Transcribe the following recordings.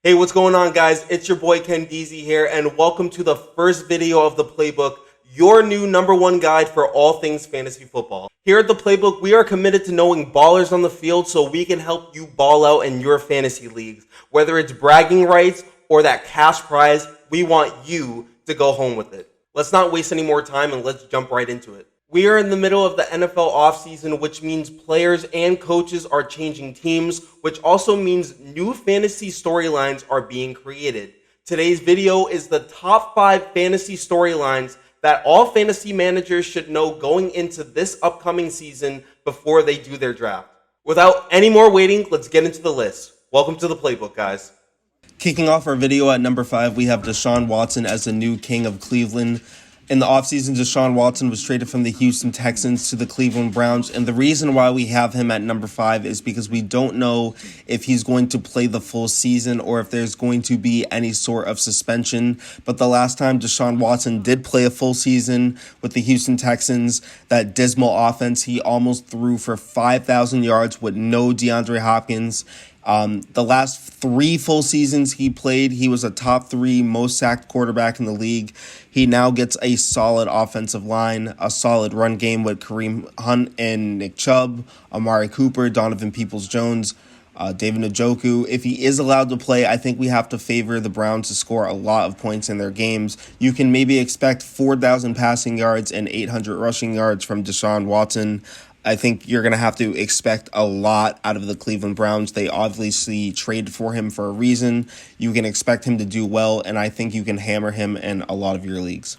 Hey, what's going on, guys? It's your boy Kendeazy here, and welcome to the first video of the Playbook, your new #1 guide for all things fantasy football. Here at the Playbook, we are committed to knowing ballers on the field so we can help you ball out in your fantasy leagues. Whether it's bragging rights or that cash prize, we want you to go home with it. Let's not waste any more time and let's jump right into it. We are in the middle of the NFL offseason, which means players and coaches are changing teams, which also means new fantasy storylines are being created. Today's video is the top 5 fantasy storylines that all fantasy managers should know going into this upcoming season before they do their draft. Without any more waiting, let's get into the list. Welcome to the Playbook, guys. Kicking off our video at number 5, we have Deshaun Watson as the new king of Cleveland. In the offseason, Deshaun Watson was traded from the Houston Texans to the Cleveland Browns, and the reason why we have him at number 5 is because we don't know if he's going to play the full season or if there's going to be any sort of suspension. But the last time Deshaun Watson did play a full season with the Houston Texans, that dismal offense, he almost threw for 5,000 yards with no DeAndre Hopkins. The last 3 full seasons he played, he was a top 3 most sacked quarterback in the league. He now gets a solid offensive line, a solid run game with Kareem Hunt and Nick Chubb, Amari Cooper, Donovan Peoples-Jones, David Njoku. If he is allowed to play, I think we have to favor the Browns to score a lot of points in their games. You can maybe expect 4,000 passing yards and 800 rushing yards from Deshaun Watson. I think you're going to have to expect a lot out of the Cleveland Browns. They obviously traded for him for a reason. You can expect him to do well, and I think you can hammer him in a lot of your leagues.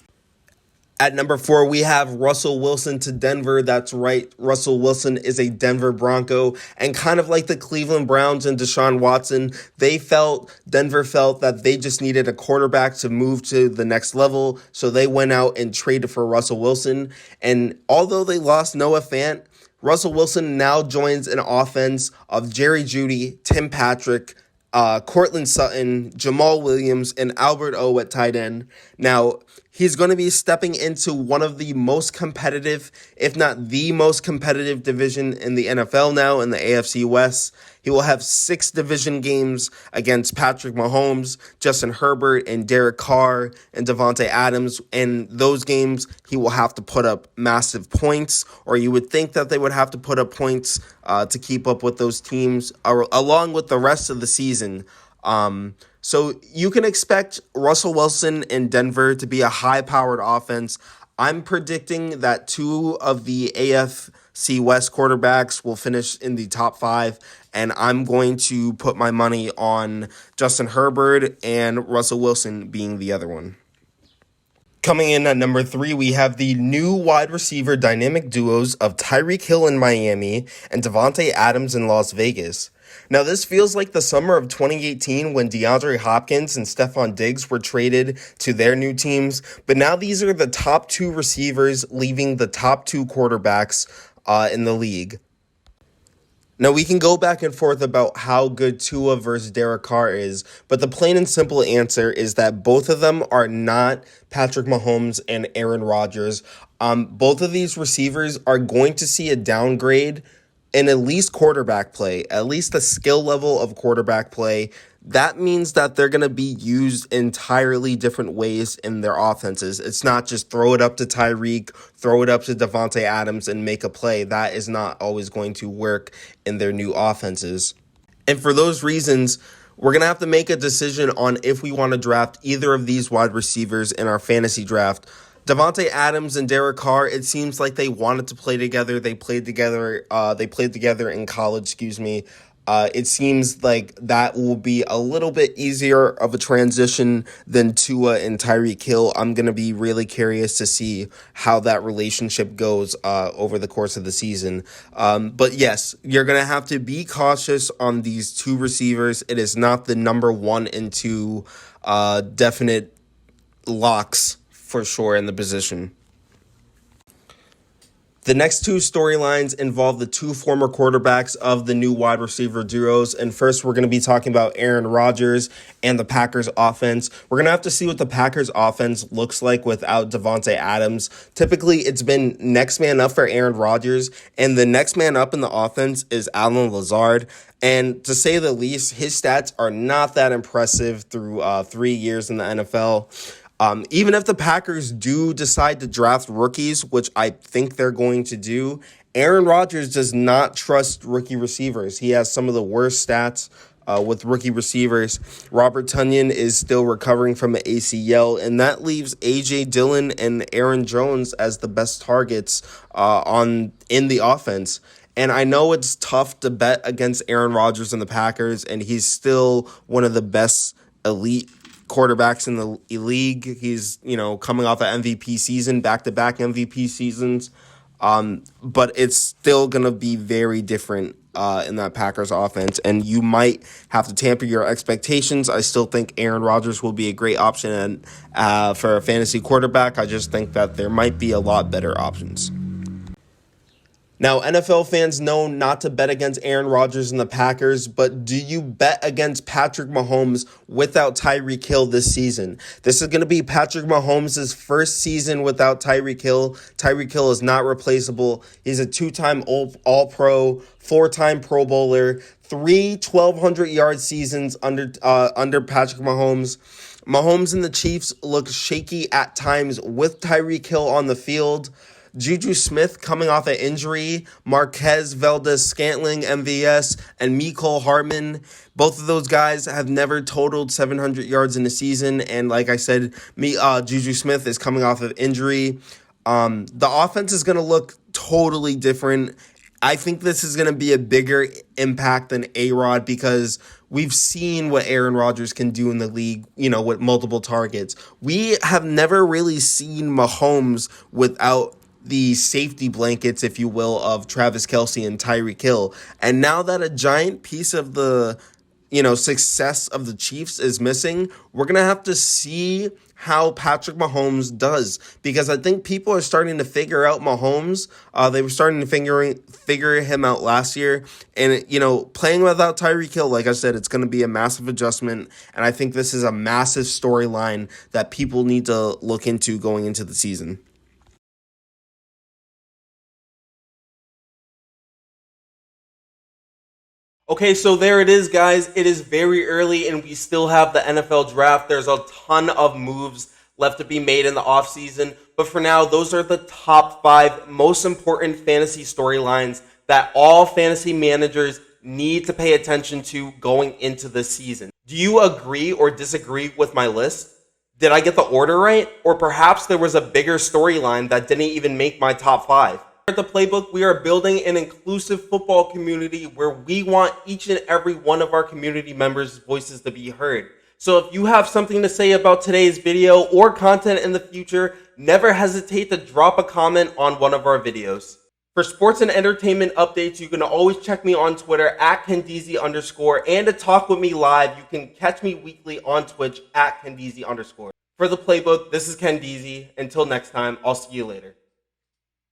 At number 4, we have Russell Wilson to Denver. That's right. Russell Wilson is a Denver Bronco. And kind of like the Cleveland Browns and Deshaun Watson, Denver felt that they just needed a quarterback to move to the next level. So they went out and traded for Russell Wilson. And although they lost Noah Fant, Russell Wilson now joins an offense of Jerry Jeudy, Tim Patrick, Cortland Sutton, Jamal Williams, and Albert O at tight end. Now, he's going to be stepping into one of the most competitive, if not the most competitive division in the NFL now, in the AFC West. He will have 6 division games against Patrick Mahomes, Justin Herbert, and Derek Carr, and Devonta Adams. In those games, he will have to put up massive points, or you would think that they would have to put up points to keep up with those teams, along with the rest of the season. So you can expect Russell Wilson in Denver to be a high-powered offense. I'm predicting that 2 of the AFC West quarterbacks will finish in the top 5, and I'm going to put my money on Justin Herbert and Russell Wilson being the other one. Coming in at number 3, we have the new wide receiver dynamic duos of Tyreek Hill in Miami and Devonta Adams in Las Vegas. Now, this feels like the summer of 2018 when DeAndre Hopkins and Stephon Diggs were traded to their new teams, but now these are the top 2 receivers leaving the top 2 quarterbacks in the league. Now, we can go back and forth about how good Tua versus Derek Carr is, but the plain and simple answer is that both of them are not Patrick Mahomes and Aaron Rodgers. Both of these receivers are going to see a downgrade in at least quarterback play, at least the skill level of quarterback play. That means that they're going to be used entirely different ways in their offenses. It's not just throw it up to Tyreek, throw it up to Devonta Adams and make a play. That is not always going to work in their new offenses. And for those reasons, we're going to have to make a decision on if we want to draft either of these wide receivers in our fantasy draft. Devonta Adams and Derek Carr, it seems like they wanted to play together. They played together in college, It seems like that will be a little bit easier of a transition than Tua and Tyreek Hill. I'm going to be really curious to see how that relationship goes over the course of the season. But yes, you're going to have to be cautious on these 2 receivers. It is not the number 1 and 2 definite locks for sure in the position. The next two storylines involve the two former quarterbacks of the new wide receiver duos. And first, we're going to be talking about Aaron Rodgers and the Packers offense. We're going to have to see what the Packers offense looks like without Devonta Adams. Typically, it's been next man up for Aaron Rodgers, and the next man up in the offense is Allen Lazard. And to say the least, his stats are not that impressive through 3 years in the NFL. Even if the Packers do decide to draft rookies, which I think they're going to do, Aaron Rodgers does not trust rookie receivers. He has some of the worst stats with rookie receivers. Robert Tonyan is still recovering from an ACL, and that leaves A.J. Dillon and Aaron Jones as the best targets in the offense. And I know it's tough to bet against Aaron Rodgers and the Packers, and he's still one of the best elite quarterbacks in the league. He's, coming off an MVP season, back-to-back MVP seasons. But it's still going to be very different in that Packers offense, and you might have to tamper your expectations. I still think Aaron Rodgers will be a great option for a fantasy quarterback. I just think that there might be a lot better options. Now, NFL fans know not to bet against Aaron Rodgers and the Packers, but do you bet against Patrick Mahomes without Tyreek Hill this season? This is going to be Patrick Mahomes' first season without Tyreek Hill. Tyreek Hill is not replaceable. He's a two-time All-Pro, four-time Pro Bowler, 3 1,200-yard seasons under Patrick Mahomes. Mahomes and the Chiefs look shaky at times with Tyreek Hill on the field. Juju Smith coming off an injury, Marquez Valdez-Scantling, MVS, and Mecole Hardman. Both of those guys have never totaled 700 yards in a season. And like I said, Juju Smith is coming off of injury. The offense is going to look totally different. I think this is going to be a bigger impact than A-Rod because we've seen what Aaron Rodgers can do in the league, with multiple targets. We have never really seen Mahomes without the safety blankets, if you will, of Travis Kelce and Tyreek Hill. And now that a giant piece of the, success of the Chiefs is missing, we're going to have to see how Patrick Mahomes does, because I think people are starting to figure out Mahomes. They were starting to figure him out last year. And, playing without Tyreek Hill, like I said, it's going to be a massive adjustment. And I think this is a massive storyline that people need to look into going into the season. Okay, so there it is, guys. It is very early, and we still have the NFL draft. There's a ton of moves left to be made in the offseason. But for now, those are the top 5 most important fantasy storylines that all fantasy managers need to pay attention to going into the season. Do you agree or disagree with my list? Did I get the order right? Or perhaps there was a bigger storyline that didn't even make my top 5? At the Playbook, we are building an inclusive football community where we want each and every one of our community members' voices to be heard. So if you have something to say about today's video or content in the future, never hesitate to drop a comment on one of our videos. For sports and entertainment updates, you can always check me on Twitter at Kendeazy_, and to talk with me live, you can catch me weekly on Twitch at Kendeazy_. For the Playbook, this is Kendeazy. Until next time, I'll see you later.